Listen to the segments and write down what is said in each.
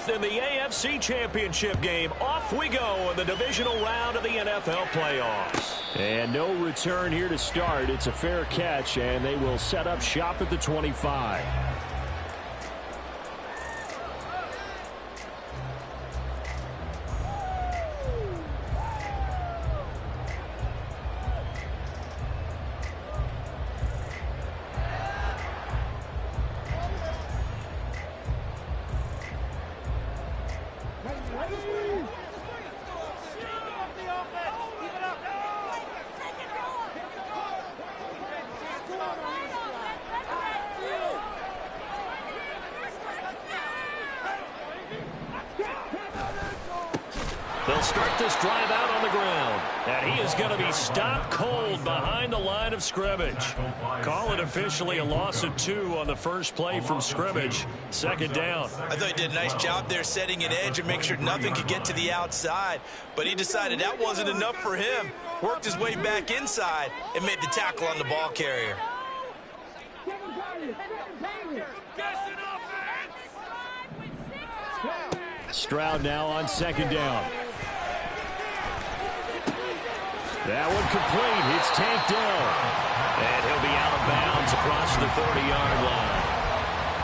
fourth in the AFC Championship game. Off we go in the divisional round of the NFL playoffs. And no return here to start. It's a fair catch, and they will set up shop at the 25. They'll start this drive out on the ground. And he is going to be stopped cold behind the line of scrimmage. Call it officially a loss of 2 on the first play from scrimmage. Second down. I thought he did a nice job there setting an edge and make sure nothing could get to the outside. But he decided that wasn't enough for him. Worked his way back inside and made the tackle on the ball carrier. Stroud now on second down. That one complete. It's tanked down. And he'll be out of bounds across the 30-yard line.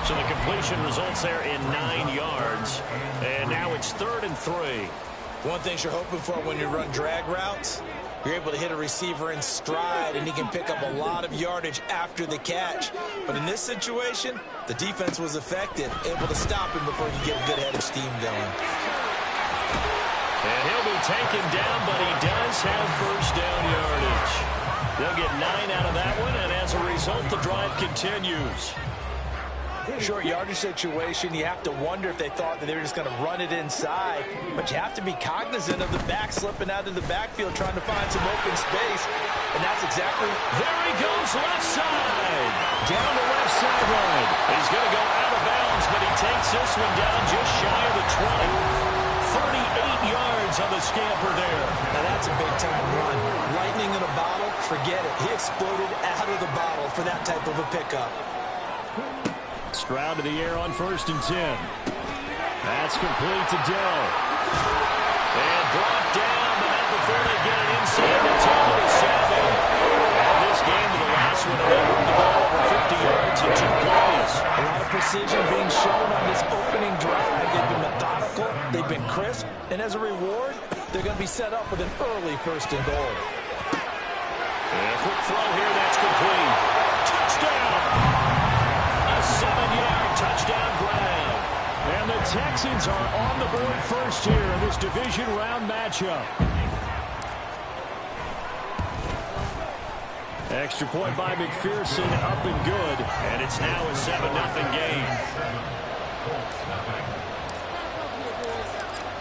So the completion results there in 9 yards. And now it's 3rd and 3. One thing you're hoping for when you run drag routes, you're able to hit a receiver in stride, and he can pick up a lot of yardage after the catch. But in this situation, the defense was effective, able to stop him before he could get a good head of steam going. And he'll be taken down, but he does have first down yardage. They'll get 9 out of that one, and as a result, the drive continues. Short yardage situation, you have to wonder if they thought that they were just going to run it inside. But you have to be cognizant of the back slipping out of the backfield, trying to find some open space. And that's exactly... There he goes, left side. Down the left sideline. He's going to go out of bounds, but he takes this one down just shy of the 20. 38 yards on the scamper there. Now that's a big-time run. Lightning in a bottle, forget it. He exploded out of the bottle for that type of a pickup. Stroud to the air on 1st and 10. That's complete to Dell. And brought down, but not before they get it inside the 10 to 7. And this game to the last one, and they moved the ball over 50 yards in 2 plays. A lot of precision being shown on this opening drive. They've been methodical, they've been crisp, and as a reward, they're going to be set up with an early 1st and goal. And a quick throw here, that's complete. Touchdown! 7-yard touchdown grab. And the Texans are on the board first here in this division round matchup. Extra point by McPherson, up and good. And it's now a 7-0 game.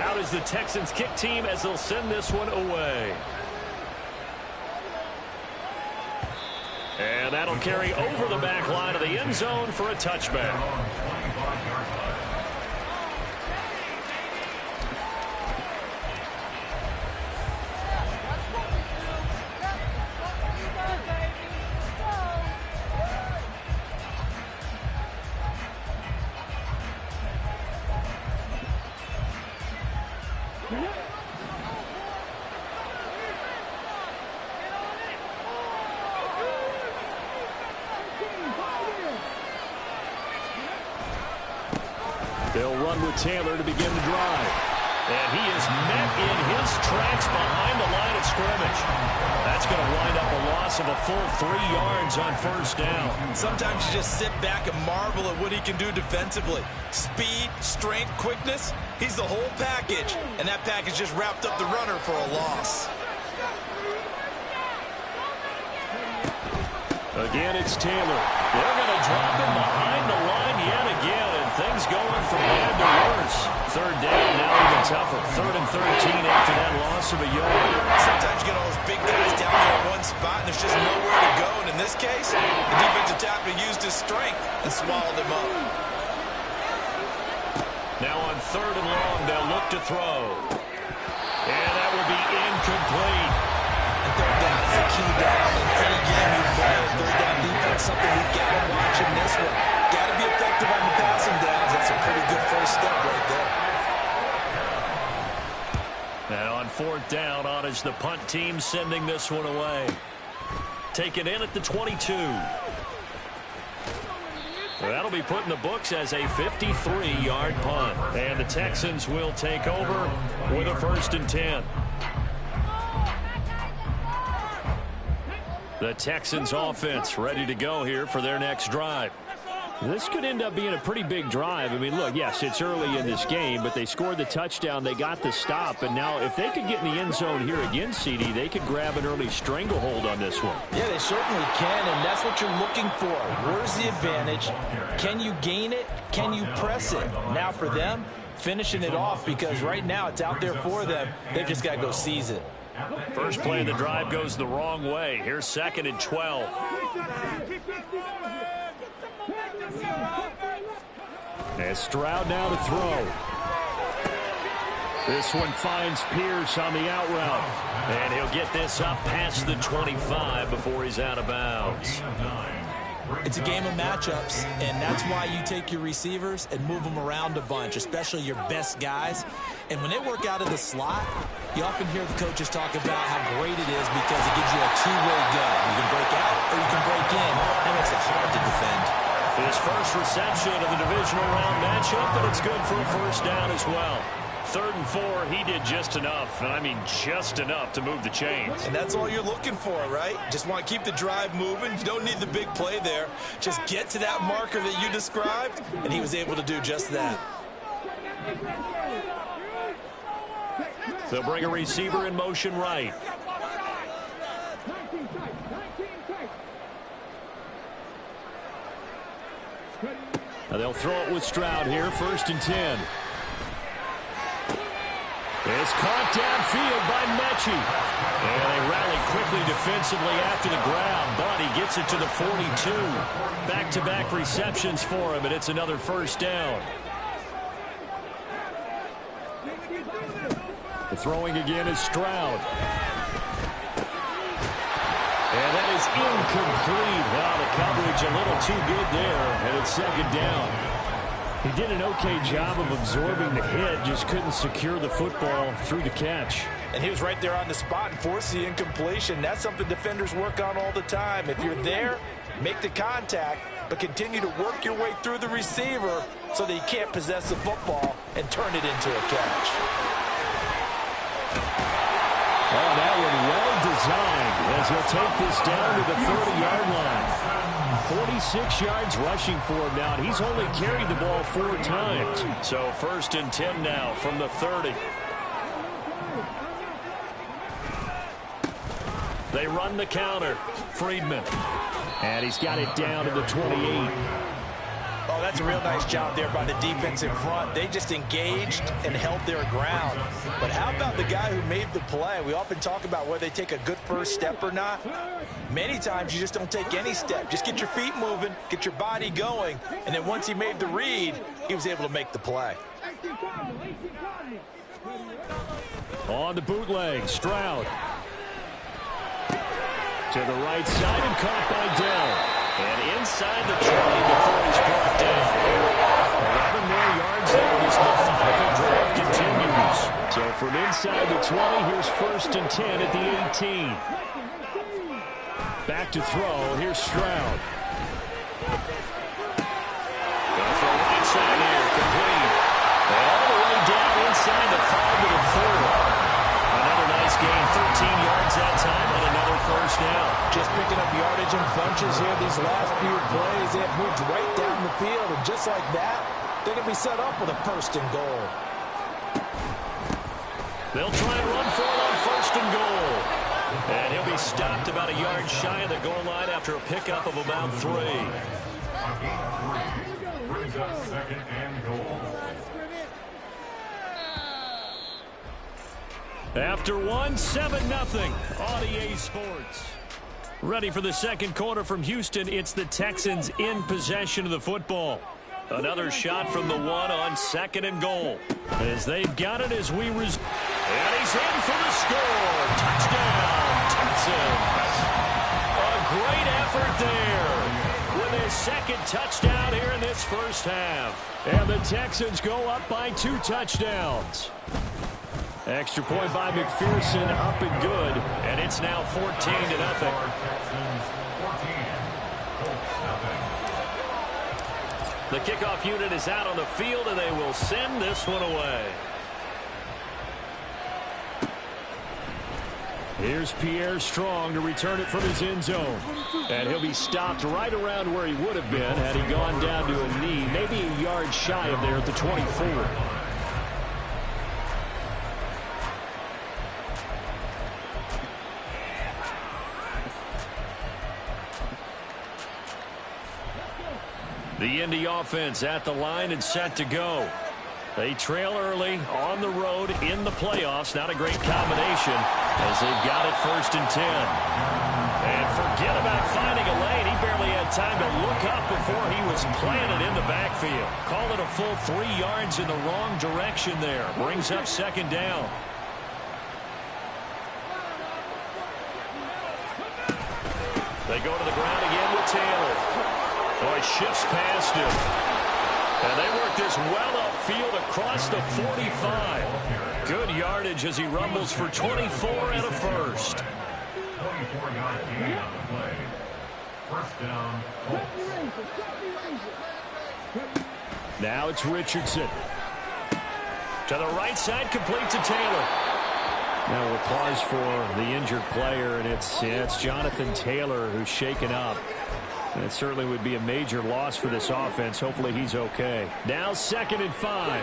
Out is the Texans kick team as they'll send this one away. And that'll carry over the back line of the end zone for a touchback. They'll run with Taylor to begin the drive. And he is met in his tracks behind the line of scrimmage. That's going to wind up a loss of a full 3 yards on 1st down. Sometimes you just sit back and marvel at what he can do defensively. Speed, strength, quickness, he's the whole package. And that package just wrapped up the runner for a loss. Again, it's Taylor. They're going to drop him behind the line yet again, and things going from bad to worse. 3rd down, now even tougher. 3rd and 13 after that loss of a yard. Sometimes you get all those big guys down there in one spot, and there's just nowhere to go. And in this case, the defensive tackle used his strength and swallowed him up. Now on 3rd and long, they'll look to throw. And that will be incomplete. And 3rd down is a key down in any game you play. 3rd down defense, something we got to watch in this one. Got to be effective on the passing downs. That's a pretty good first step right there. 4th down on as the punt team sending this one away. Taken in at the 22. That'll be put in the books as a 53-yard punt. And the Texans will take over with a 1st and 10. The Texans offense ready to go here for their next drive. This could end up being a pretty big drive. I mean, look, yes, it's early in this game, but they scored the touchdown. They got the stop. And now if they could get in the end zone here again, CD, they could grab an early stranglehold on this one. Yeah, they certainly can, and that's what you're looking for. Where's the advantage? Can you gain it? Can you press it? Now for them, finishing it off, because right now it's out there for them. They've just got to go seize it. First play of the drive goes the wrong way. Here's 2nd and 12. And Stroud now to throw. This one finds Pierce on the out route. And he'll get this up past the 25 before he's out of bounds. It's a game of matchups, and that's why you take your receivers and move them around a bunch, especially your best guys. And when they work out of the slot, you often hear the coaches talk about how great it is because it gives you a two-way go. You can break out or you can break in. That makes it hard to defend. His first reception of the divisional round matchup, but it's good for a 1st down as well. 3rd and 4, he did just enough, and I mean just enough to move the chains. And that's all you're looking for, right? Just want to keep the drive moving. You don't need the big play there. Just get to that marker that you described, and he was able to do just that. They'll bring a receiver in motion right. Now they'll throw it with Stroud here, 1st and 10. It's caught downfield by Mechie. And they rally quickly defensively after the grab, but he gets it to the 42. Back-to-back receptions for him, and it's another 1st down. The throwing again is Stroud. And that is incomplete. Wow, the coverage a little too good there, and it's 2nd down. He did an okay job of absorbing the hit, just couldn't secure the football through the catch. And he was right there on the spot and forced the incompletion. That's something defenders work on all the time. If you're there, make the contact, but continue to work your way through the receiver so that he can't possess the football and turn it into a catch. Oh, that one well designed as he'll take this down to the 30-yard line. 46 yards rushing for him now. He's only carried the ball 4 times. So 1st and 10 now from the 30. They run the counter. Friedman. And he's got it down to the 28. Oh, that's a real nice job there by the defense in front. They just engaged and held their ground. But how about the guy who made the play? We often talk about whether they take a good first step or not. Many times you just don't take any step. Just get your feet moving, get your body going, and then once he made the read, he was able to make the play. On the bootleg, Stroud. To the right side and caught by Dell. And inside the 20 before he's brought down. 11 more yards there. This methodical drive continues. So from inside the 20, here's 1st and 10 at the 18. Back to throw. Here's Stroud. Going for a right side here. Complete. And all the way down inside the 5 to the 4. Another nice gain. 13 yards that time and another 1st down. Just picking up yardage in bunches here these last few plays. They have moved right down the field, and just like that, they're going to be set up with a 1st and goal. They'll try and run for it on 1st and goal. And he'll be stopped about a yard shy of the goal line after a pickup of about 3. Brings up 2nd and goal. After 1, 7-0 on EA Sports. Ready for the 2nd quarter from Houston. It's the Texans in possession of the football. Another shot from the 1 on 2nd and goal. As they've got it as we resume. And he's in for the score. Touchdown, Texans. A great effort there with his 2nd touchdown here in this 1st half. And the Texans go up by 2 touchdowns. Extra point by McPherson, up and good, and it's now 14-0. The kickoff unit is out on the field, and they will send this one away. Here's Pierre Strong to return it from his end zone. And he'll be stopped right around where he would have been had he gone down to a knee, maybe a yard shy of there at the 24. The Indy offense at the line and set to go. They trail early on the road in the playoffs. Not a great combination as they've got it 1st and 10. And forget about finding a lane. He barely had time to look up before he was planted in the backfield. Call it a full 3 yards in the wrong direction there. Brings up 2nd down. They go to the ground again with Taylor. Oh, he shifts past him. And they work this well upfield across the 45. Good yardage as he rumbles for 24 and a first. 24-yard gain on the play. 1st down, Colts. Now it's Richardson. To the right side, complete to Taylor. Now we'll pause for the injured player, and it's Jonathan Taylor who's shaken up. And it certainly would be a major loss for this offense. Hopefully he's okay. Now 2nd and 5.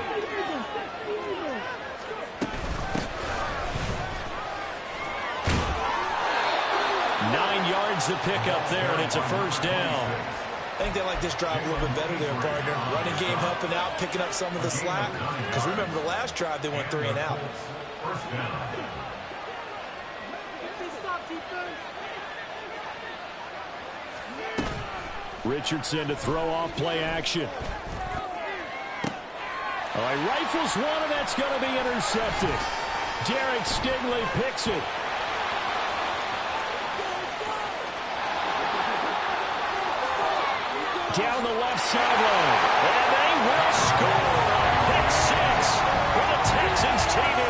Nine yards to pick up there, and it's a 1st down. I think they like this drive a little bit better there, partner. Running game helping out, picking up some of the slack. Because remember the last drive, they went 3 and out. 1st down. Richardson to throw off play action. All right, rifles one, and that's going to be intercepted. Derek Stingley picks it. Down the left sideline. And they will score. Pick 6 for the Texans TD.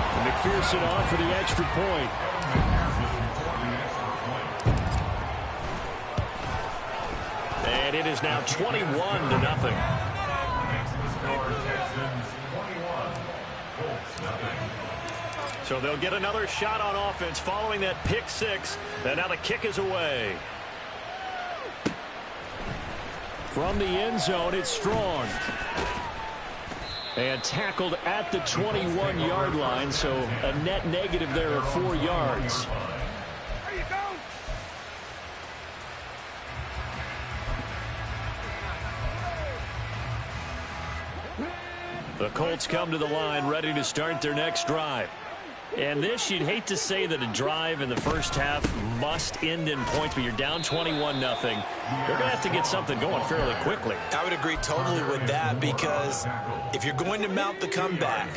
And McPherson on for the extra point. And it is now 21-0. So they'll get another shot on offense following that pick 6. And now the kick is away. From the end zone, it's Strong. And tackled at the 21-yard line, so a net negative there of 4 yards. The Colts come to the line ready to start their next drive. And this, you'd hate to say that a drive in the first half must end in points, but you're down 21-0. They're going to have to get something going fairly quickly. I would agree totally with that, because if you're going to mount the comeback,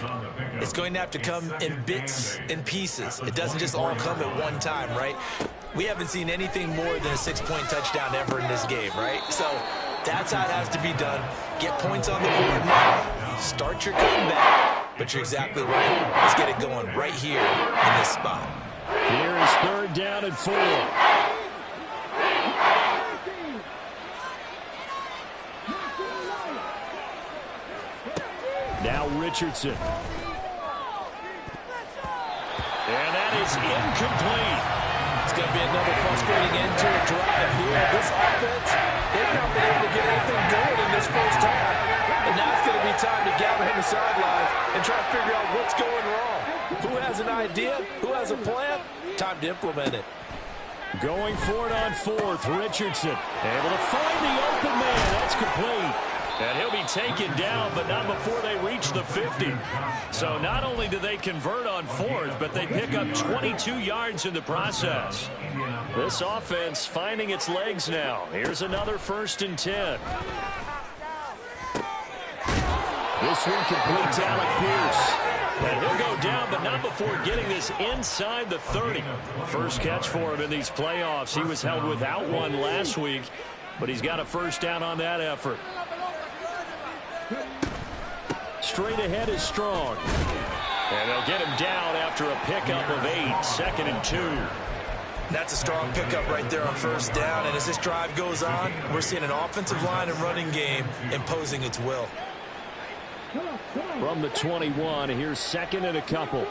it's going to have to come in bits and pieces. It doesn't just all come at one time, right? We haven't seen anything more than a 6-point touchdown ever in this game, right? So that's how it has to be done. Get points on the board now. Start your comeback. But you're exactly right. Let's get it going right here in this spot. Here is 3rd down and 4. Now Richardson. And that is incomplete. It's going to be another frustrating end to a drive here. This offense, they've not been able to get anything going in this first half. And now it's going to be time to gather in the sidelines and try to figure out what's going wrong. Who has an idea? Who has a plan? Time to implement it. Going for it on 4th, Richardson. Able to find the open man. That's complete. And he'll be taken down, but not before they reach the 50. So not only do they convert on 4th, but they pick up 22 yards in the process. This offense finding its legs now. Here's another 1st and 10. This one complete to Alec Pierce. And he'll go down, but not before getting this inside the 30. First catch for him in these playoffs. He was held without one last week, but he's got a 1st down on that effort. straight ahead is Strong. And they'll get him down after a pickup of 8, 2nd and 2. That's a strong pickup right there on first down. And as this drive goes on, we're seeing an offensive line and running game imposing its will. From the 21, here's 2nd and a couple.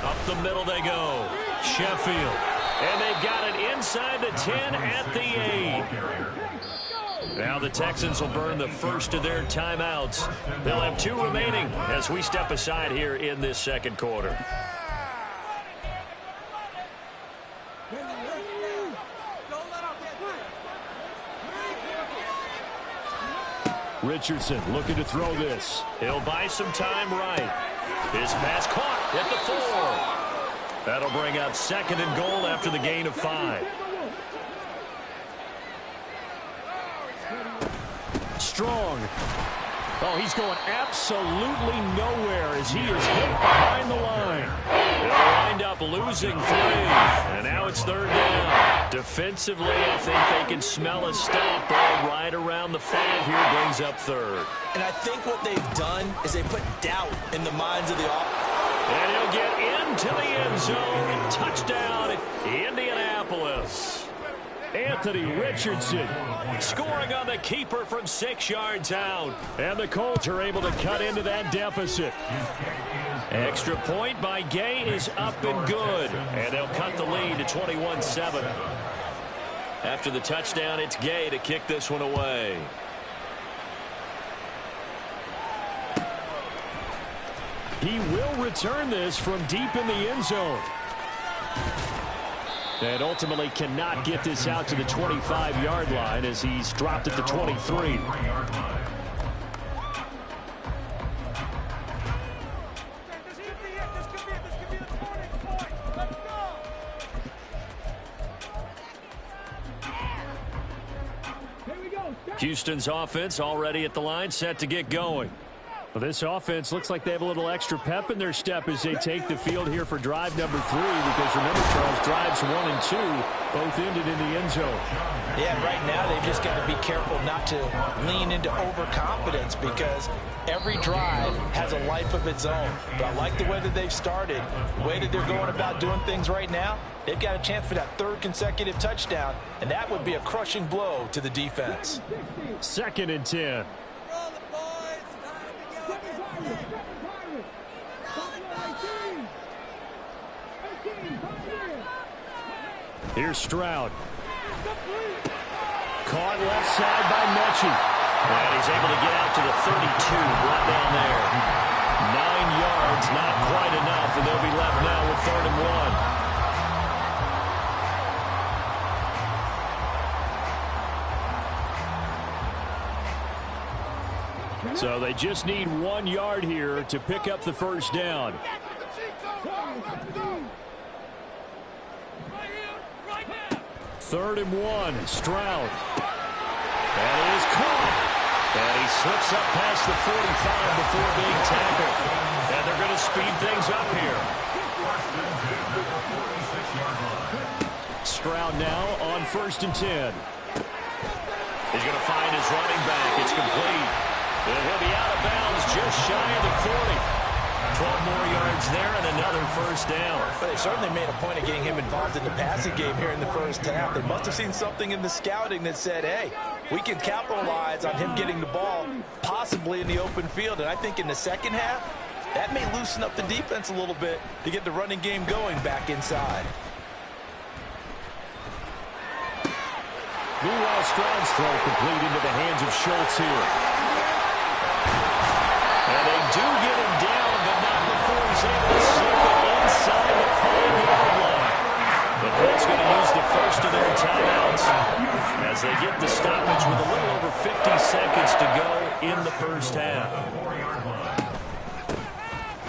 Up the middle they go. Sheffield. And they've got it inside the 10 at the 8. Now the Texans will burn the first of their timeouts. They'll have 2 remaining as we step aside here in this second quarter. Richardson looking to throw this. He'll buy some time right. His pass caught at the 4. That'll bring up 2nd and goal after the gain of 5. Strong. Oh, he's going absolutely nowhere as he is hit behind the line. They'll wind up losing 3. And now it's 3rd down. Defensively, I think they can smell a stop ball right around the 5 here. Brings up 3rd. And I think what they've done is they put doubt in the minds of the offense. And he'll get into the end zone. Touchdown, Indianapolis. Anthony Richardson scoring on the keeper from 6 yards out. And the Colts are able to cut into that deficit. Extra point by Gay is up and good. And they'll cut the lead to 21-7. After the touchdown, it's Gay to kick this one away. He will return this from deep in the end zone. And ultimately cannot get this out to the 25-yard line as he's dropped at the 23. Houston's offense already at the line, set to get going. Well, this offense looks like they have a little extra pep in their step as they take the field here for drive number 3, because remember, Charles, drives 1 and 2 both ended in the end zone. Yeah, right now they've just got to be careful not to lean into overconfidence, because every drive has a life of its own. But I like the way that they've started, the way that they're going about doing things right now. They've got a chance for that 3rd consecutive touchdown, and that would be a crushing blow to the defense. 2nd and 10. Here's Stroud. Caught left side by Mechie. And he's able to get out to the 32, brought down there. 9 yards, not quite enough, and they'll be left now with 3rd and 1. So they just need 1 yard here to pick up the first down. 3rd and 1, Stroud. And it is caught. And he slips up past the 45 before being tackled. And they're going to speed things up here. Stroud now on 1st and 10. He's going to find his running back. It's complete. And he'll be out of bounds just shy of the 40. 12 more yards there and another first down. But they certainly made a point of getting him involved in the passing game here in the first half. They must have seen something in the scouting that said, hey, we can capitalize on him getting the ball possibly in the open field. And I think in the second half, that may loosen up the defense a little bit to get the running game going back inside. Meanwhile, Stroud's throw complete into the hands of Schultz here. And they do get him down, but not before he's able to slip it inside the 5-yard line. The Colts going to use the first of their timeouts as they get the stoppage with a little over 50 seconds to go in the first half.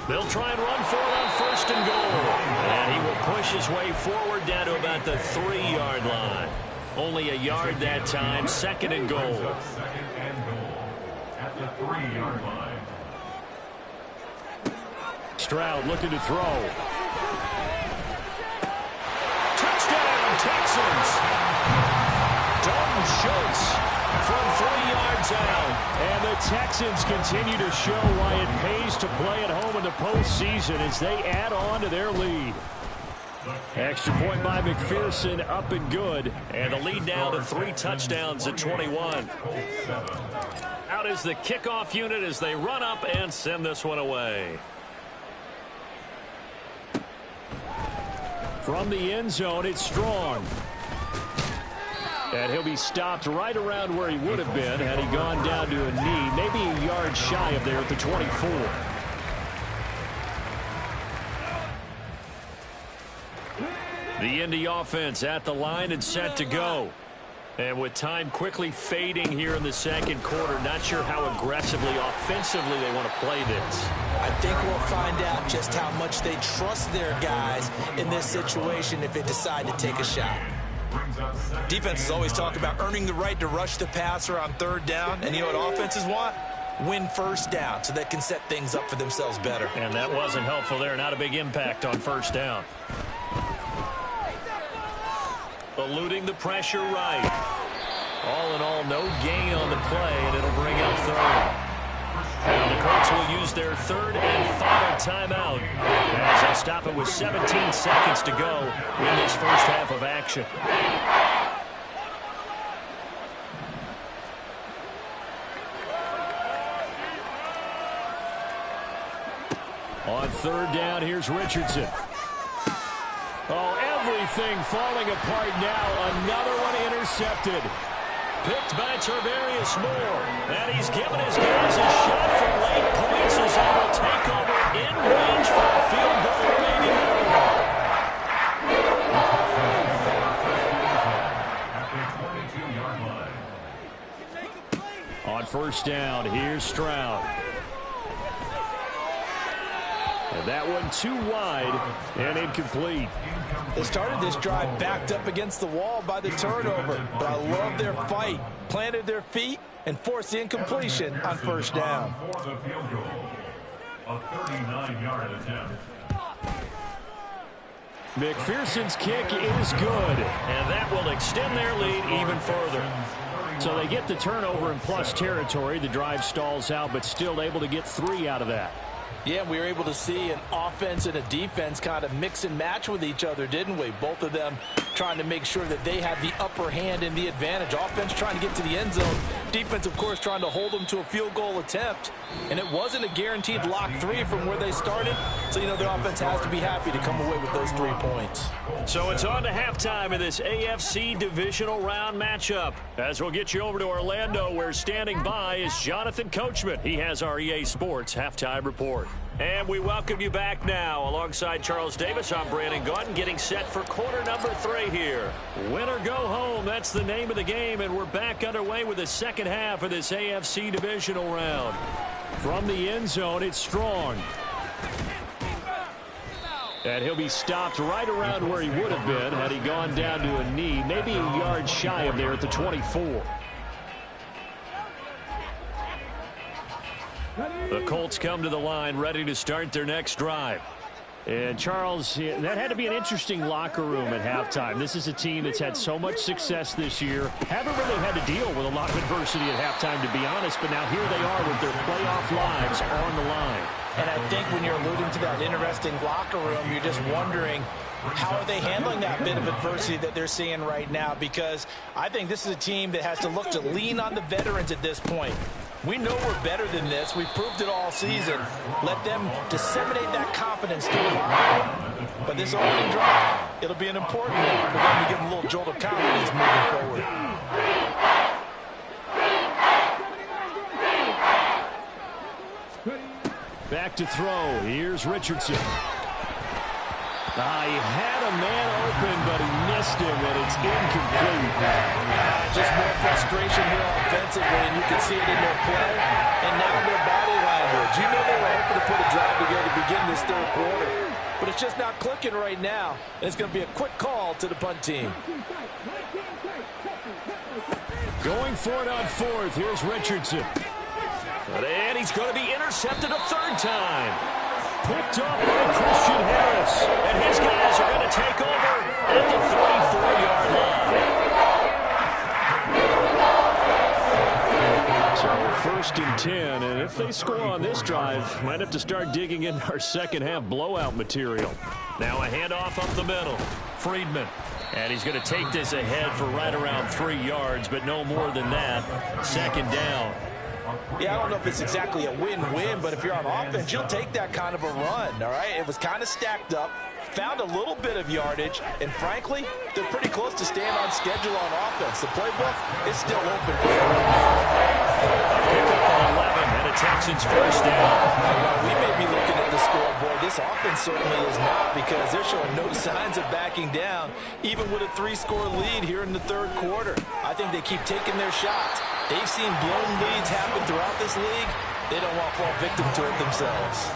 They'll try and run for it on 1st and goal. And he will push his way forward down to about the 3-yard line. Only a yard that time, 2nd and goal. Second and goal at the 3-yard line. Stroud looking to throw. Touchdown, Texans! Dalton Schultz from 3 Texans continue to show why it pays to play at home in the postseason as they add on to their lead. Extra point by McPherson, up and good. And the lead now to 3 touchdowns at 21. Out is the kickoff unit as they run up and send this one away. From the end zone, it's Strong. And he'll be stopped right around where he would have been had he gone down to a knee, maybe a yard shy of there at the 24. The Indy offense at the line and set to go. And with time quickly fading here in the second quarter, not sure how aggressively, offensively they want to play this. I think we'll find out just how much they trust their guys in this situation if they decide to take a shot. Defenses always talk about earning the right to rush the passer on third down. And you know what offenses want? Win first down so they can set things up for themselves better. And that wasn't helpful there. Not a big impact on first down. Eluding the pressure right. All in all, no gain on the play, and it'll bring up third. And the Colts will use their third and final timeout as they stop it with 17 seconds to go in this first half of action. On third down, here's Richardson. Oh, everything falling apart now. Another one intercepted. Picked by Tarvarius Moore. And he's given his guys a shot for late points as they will take over in range for a field goal remaining. On first down, here's Stroud. And that one too wide and incomplete. They started this drive backed up against the wall by the turnover, but I love their fight. Planted their feet and forced the incompletion on first down. For the field goal, a 39-yard attempt. McPherson's kick is good, and that will extend their lead even further. So they get the turnover in plus territory. The drive stalls out, but still able to get 3 out of that. Yeah, we were able to see an offense and a defense kind of mix and match with each other, didn't we? Both of them trying to make sure that they had the upper hand and the advantage. Offense trying to get to the end zone. Defense, of course, trying to hold them to a field goal attempt. And it wasn't a guaranteed lock 3 from where they started. So, you know, the offense has to be happy to come away with those 3 points. So it's on to halftime in this AFC Divisional round matchup. As we'll get you over to Orlando, where standing by is Jonathan Coachman. He has our EA Sports halftime report. And we welcome you back now. Alongside Charles Davis, I'm Brandon Gaudin, getting set for quarter number 3 here. Win or go home, that's the name of the game, and we're back underway with the second half of this AFC Divisional round. From the end zone, it's Strong. And he'll be stopped right around where he would have been had he gone down to a knee, maybe a yard shy of there at the 24. The Colts come to the line ready to start their next drive. And, Charles, that had to be an interesting locker room at halftime. This is a team that's had so much success this year. Haven't really had to deal with a lot of adversity at halftime, to be honest. But now here they are with their playoff lives on the line. And I think when you're alluding to that interesting locker room, you're just wondering, how are they handling that bit of adversity that they're seeing right now? Because I think this is a team that has to look to lean on the veterans at this point. We know we're better than this. We've proved it all season. Let them disseminate that confidence to the locker room. But this opening drive, it'll be an important one for them to give them a little jolt of confidence moving forward. Back to throw. Here's Richardson. He had a man open, but he missed him, and it's incomplete. Just more frustration here offensively, and you can see it in their play and now in their body language. You know they were hoping to put a drive together to begin this third quarter, but it's just not clicking right now, and it's going to be a quick call to the punt team. Going for it on fourth. Here's Richardson. And he's going to be intercepted a third time. Picked up by Christian Harris. And his guys are going to take over at the 34-yard line. So first and 10, and if they score on this drive, might have to start digging in our second half blowout material. Now a handoff up the middle. Friedman. And he's going to take this ahead for right around 3 yards, but no more than that. Second down. Yeah, I don't know if it's exactly a win-win, but if you're on offense, you'll take that kind of a run, all right? It was kind of stacked up, found a little bit of yardage, and frankly, they're pretty close to staying on schedule on offense. The playbook is still open for them. Pick up on 11 and a Texans first down. Well, we may be looking at the scoreboard. This offense certainly is not, because they're showing no signs of backing down, even with a 3-score lead here in the third quarter. I think they keep taking their shots. They've seen blown leads happen throughout this league. They don't want to fall victim to it themselves.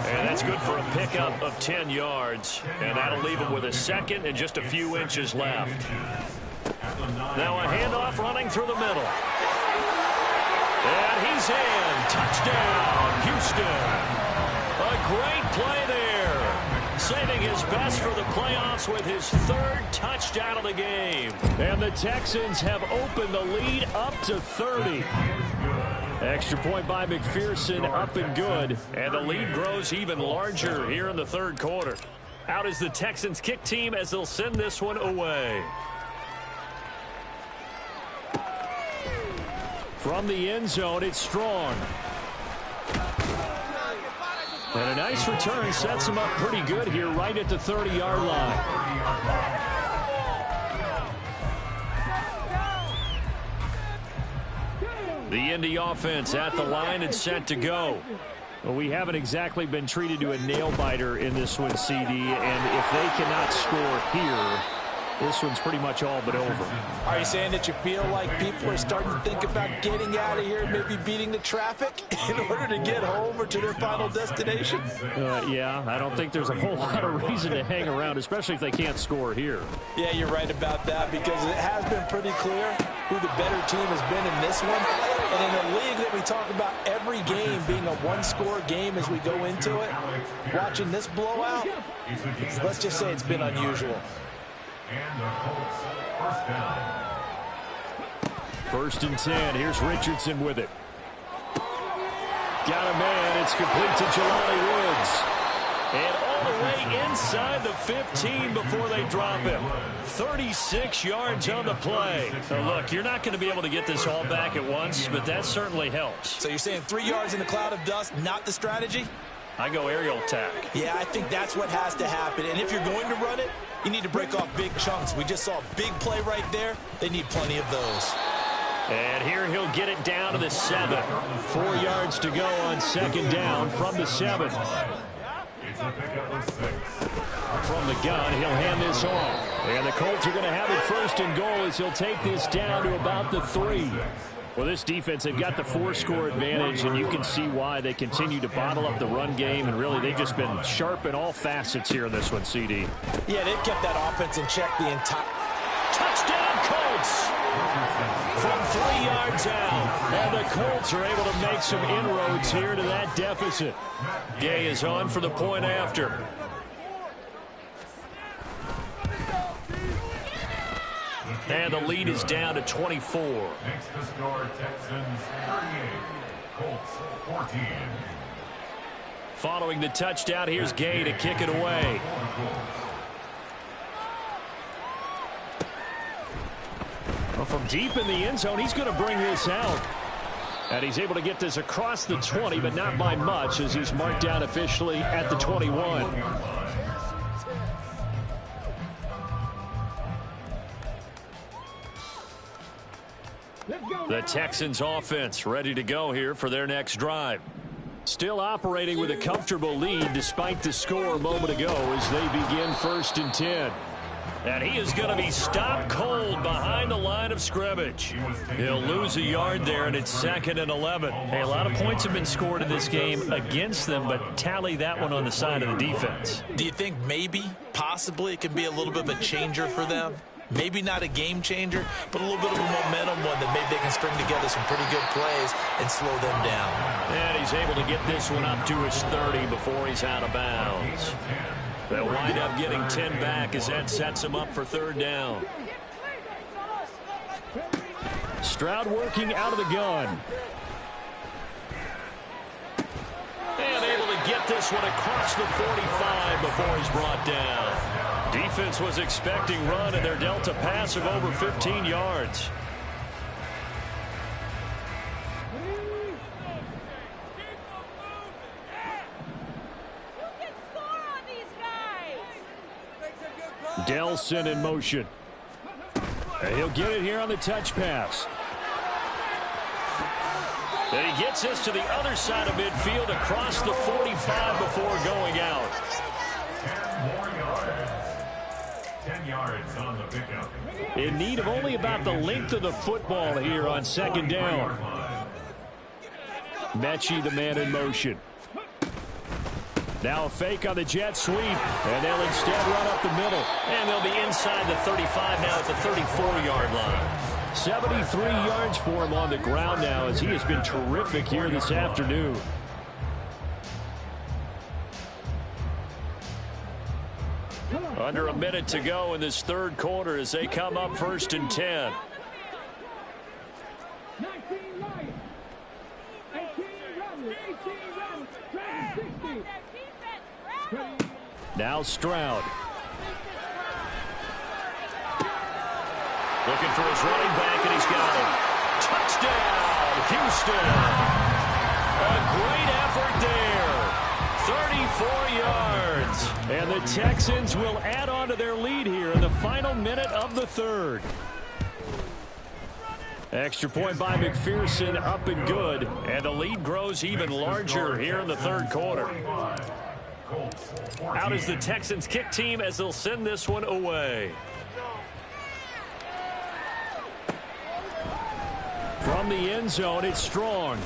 And that's good for a pickup of 10 yards. And that'll leave them with a second and just a few inches left. Now a handoff running through the middle. And he's in. Touchdown, Houston. A great play there. Saving his best for the playoffs with his 3rd touchdown of the game. And the Texans have opened the lead up to 30. Extra point by McPherson, up and good. And the lead grows even larger here in the third quarter. Out is the Texans kick team as they'll send this one away. From the end zone, it's Strong. And a nice return sets him up pretty good here right at the 30-yard line. The Indy offense at the line and set to go. Well, we haven't exactly been treated to a nail-biter in this one, CD, and if they cannot score here, this one's pretty much all but over. Are you saying that you feel like people are starting to think about getting out of here, maybe beating the traffic in order to get home or to their final destination? Yeah, I don't think there's a whole lot of reason to hang around, especially if they can't score here. Yeah, you're right about that, because it has been pretty clear who the better team has been in this one. And in a league that we talk about every game being a one-score game as we go into it, watching this blowout, let's just say it's been unusual. And the Colts, first down. First and 10. Here's Richardson with it. Got a man. It's complete to Jelani Woods. And all the way inside the 15 before they drop him. 36 yards on the play. Now look, you're not going to be able to get this all back at once, but that certainly helps. So you're saying 3 yards in a cloud of dust, not the strategy? I go aerial attack. Yeah, I think that's what has to happen. And if you're going to run it, you need to break off big chunks. We just saw a big play right there. They need plenty of those. And here he'll get it down to the 7. 4 yards to go on second down from the 7. It's a pickup of 6. From the gun, he'll hand this off. And the Colts are going to have it first and goal as he'll take this down to about the 3. Well, this defense, they've got the 4-score advantage, and you can see why they continue to bottle up the run game, and really they've just been sharp in all facets here in this one, CD. Yeah, they've kept that offense in check the entire... Touchdown, Colts! From 3 yards out, and the Colts are able to make some inroads here to that deficit. Gay is on for the point after. And the lead is down to 24. Next to score, Texans 38, Colts 14. Following the touchdown, here's Gay to kick it away. Well, from deep in the end zone, he's going to bring this out. And he's able to get this across the 20, but not by much, as he's marked down officially at the 21. The Texans offense ready to go here for their next drive. Still operating with a comfortable lead despite the score a moment ago as they begin first and 10. And he is going to be stopped cold behind the line of scrimmage. He'll lose a yard there, and it's second and 11. Hey, a lot of points have been scored in this game against them, but tally that one on the side of the defense. Do you think maybe, possibly, it can be a little bit of a changer for them? Maybe not a game changer, but a little bit of a momentum one that maybe they can string together some pretty good plays and slow them down. And he's able to get this one up to his 30 before he's out of bounds. They'll wind up getting 10 back as that sets him up for third down. Stroud working out of the gun. get this one across the 45 before he's brought down. Defense was expecting run, and they're dealt a pass of over 15 yards. Delson in motion. And he'll get it here on the touch pass. And he gets this to the other side of midfield across the 45 before going out. 10 more yards. 10 yards on the pickup. In need of only about the length of the football here on second down. Mechie, the man in motion. Now a fake on the jet sweep, and they'll instead run up the middle. And they'll be inside the 35 now at the 34-yard line. 73 yards for him on the ground now, as he has been terrific here this afternoon. Under a minute to go in this third quarter as they come up 1st and 10. Now Stroud. Looking for his running back, and he's got him. Touchdown, Houston. A great effort there. 34 yards. And the Texans will add on to their lead here in the final minute of the third. Extra point by McPherson, up and good. And the lead grows even larger here in the third quarter. Out is the Texans kick team as they'll send this one away. From the end zone, it's Strong.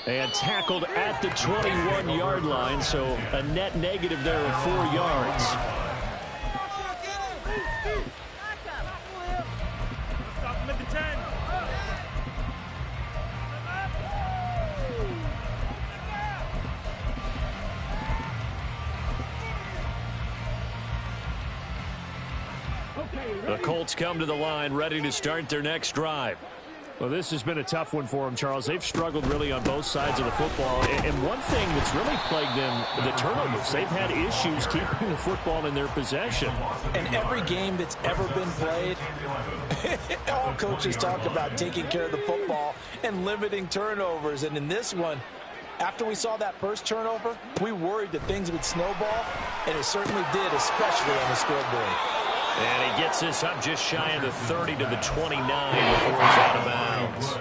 And tackled at the 21-yard line, so a net negative there of 4 yards. The Colts come to the line, ready to start their next drive. Well, this has been a tough one for them, Charles. They've struggled really on both sides of the football. And one thing that's really plagued them, the turnovers. They've had issues keeping the football in their possession. In every game that's ever been played, all coaches talk about taking care of the football and limiting turnovers. And in this one, after we saw that first turnover, we worried that things would snowball, and it certainly did, especially on the scoreboard. And he gets this up just shy of the 30 to the 29 before he's out of bounds.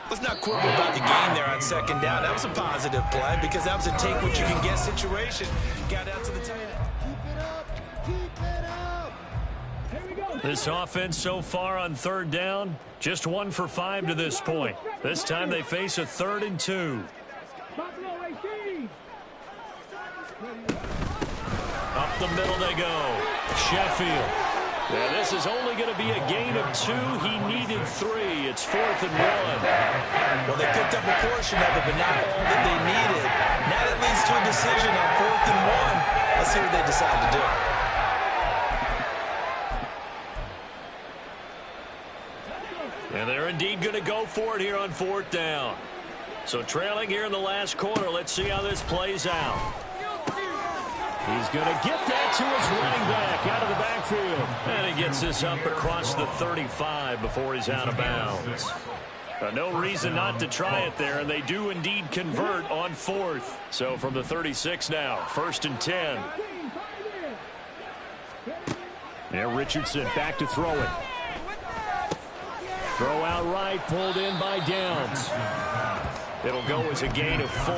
Let's not quibble about the game there on second down. That was a positive play because that was a take-what-you-can-get situation. Got out to the tight end. This offense so far on third down, just 1 for 5 to this point. This time they face a 3rd and 2. Up the middle they go. Sheffield. Now this is only going to be a gain of 2. He needed 3. It's 4th and 1. Well, they picked up a portion of it, but not all that they needed. Now that leads to a decision on 4th and 1. Let's see what they decide to do. And they're indeed going to go for it here on 4th down. So trailing here in the last quarter. Let's see how this plays out. He's going to get that to his running back out of the backfield. And he gets this up across the 35 before he's out of bounds. No reason not to try it there, and they do indeed convert on 4th. So from the 36 now, 1st and 10. There, Richardson back to throw it. Throw out right, pulled in by Downs. It'll go as a gain of 4,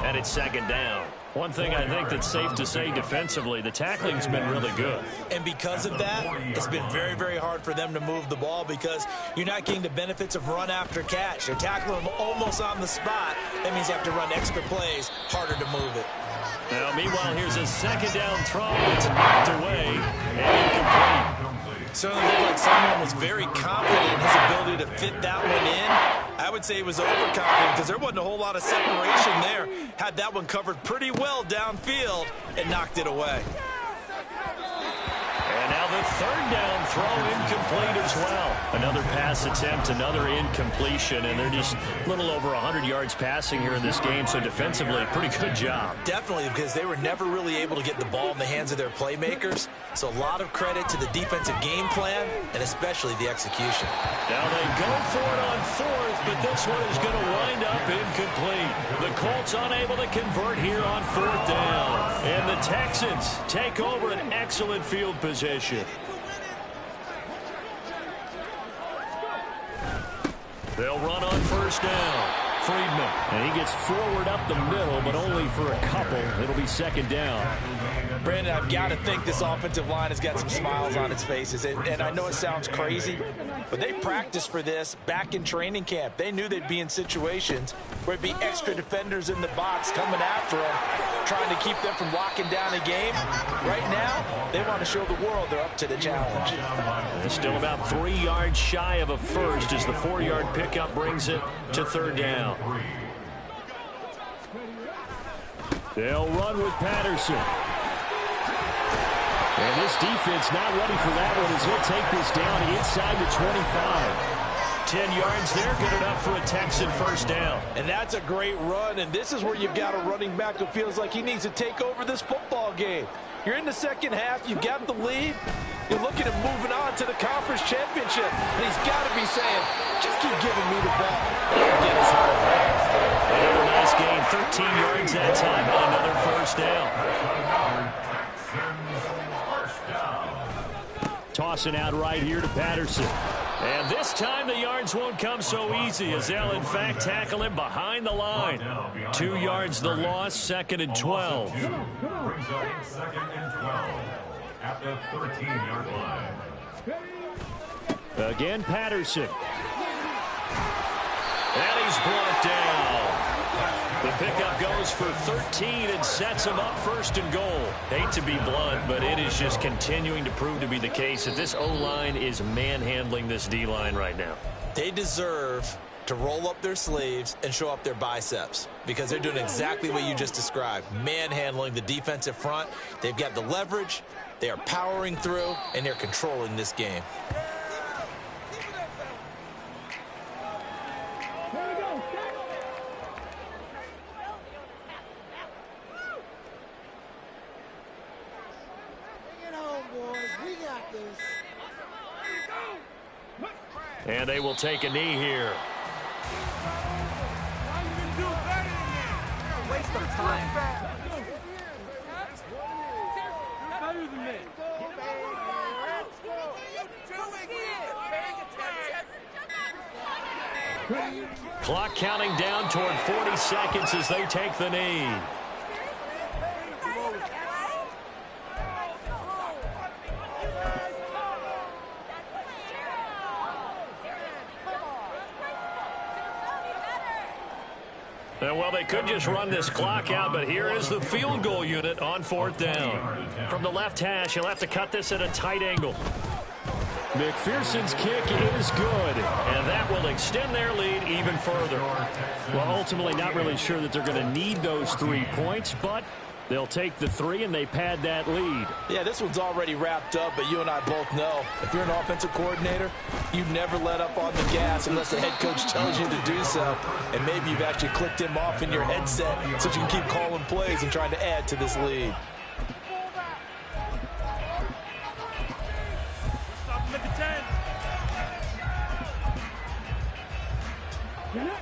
and it's 2nd down. One thing I think that's safe to say defensively, the tackling's been really good. And because of that, it's been very, very hard for them to move the ball because you're not getting the benefits of run after catch. They're tackling them almost on the spot. That means you have to run extra plays, harder to move it. Now, meanwhile, here's a 2nd down throw. It's knocked away and incomplete. Certainly looked like someone was very confident in his ability to fit that one in. I would say he was overconfident because there wasn't a whole lot of separation there. Had that one covered pretty well downfield and knocked it away. And now the third down throw incomplete as well. Another pass attempt, another incompletion, and they're just a little over 100 yards passing here in this game, so defensively, pretty good job. Definitely, because they were never really able to get the ball in the hands of their playmakers, so a lot of credit to the defensive game plan, and especially the execution. Now they go for it on fourth, but this one is going to wind up incomplete. The Colts unable to convert here on fourth down, and the Texans take over an excellent field position. They'll run on first down. Friedman, and he gets forward up the middle, but only for a couple. It'll be second down. Brandon, I've got to think this offensive line has got some smiles on its faces, and I know it sounds crazy, but they practiced for this back in training camp. They knew they'd be in situations where it'd be extra defenders in the box coming after them, trying to keep them from locking down a game. Right now, they want to show the world they're up to the challenge. They're still about 3 yards shy of a first as the 4-yard pickup brings it to third down. They'll run with Patterson. And this defense not ready for that one as he'll take this down inside the 25. 10 yards there, good enough for a Texan first down. And that's a great run, and this is where you've got a running back who feels like he needs to take over this football game. You're in the second half, you've got the lead, you're looking at moving on to the conference championship, and he's got to be saying, just keep giving me the ball. Get us home. Another nice gain, 13 yards that time, and another first down. Tossing out right here to Patterson. And this time the yards won't come so easy as they'll in fact tackle him behind the line. 2 yards the loss, second and 12. Brings up second and 12 at the 13-yard line. Again, Patterson. And he's brought down. The pickup goes for 13 and sets him up first and goal. Hate to be blunt, but it is just continuing to prove to be the case that this O-line is manhandling this D-line right now. They deserve to roll up their sleeves and show up their biceps because they're doing exactly what you just described, manhandling the defensive front. They've got the leverage, they are powering through, and they're controlling this game. And they will take a knee here. Waste of time. Clock counting down toward 40 seconds as they take the knee. Well, they could just run this clock out, but here is the field goal unit on fourth down. From the left hash, he'll have to cut this at a tight angle. McPherson's kick is good, and that will extend their lead even further. Well, ultimately, not really sure that they're going to need those 3 points, but they'll take the 3 and they pad that lead. Yeah, this one's already wrapped up, but you and I both know if you're an offensive coordinator, you never let up on the gas unless the head coach tells you to do so. And maybe you've actually clicked him off in your headset so you can keep calling plays and trying to add to this lead.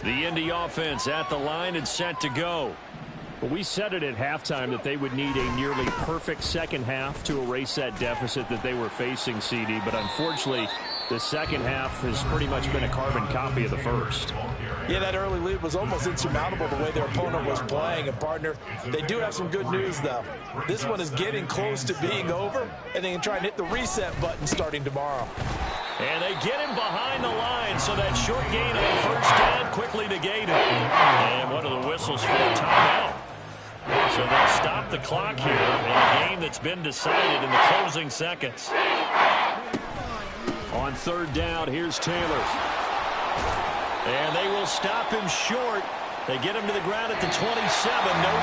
The Indy offense at the line and set to go. Well, we said it at halftime that they would need a nearly perfect second half to erase that deficit that they were facing, CD. But unfortunately, the second half has pretty much been a carbon copy of the first. Yeah, that early lead was almost insurmountable the way their opponent was playing. And, partner, they do have some good news, though. This one is getting close to being over, and they can try and hit the reset button starting tomorrow. And they get him behind the line, so that short gain on first down quickly negated. And one of the whistles for a timeout. So they'll stop the clock here in a game that's been decided in the closing seconds. On third down, here's Taylor. And they will stop him short. They get him to the ground at the 27. No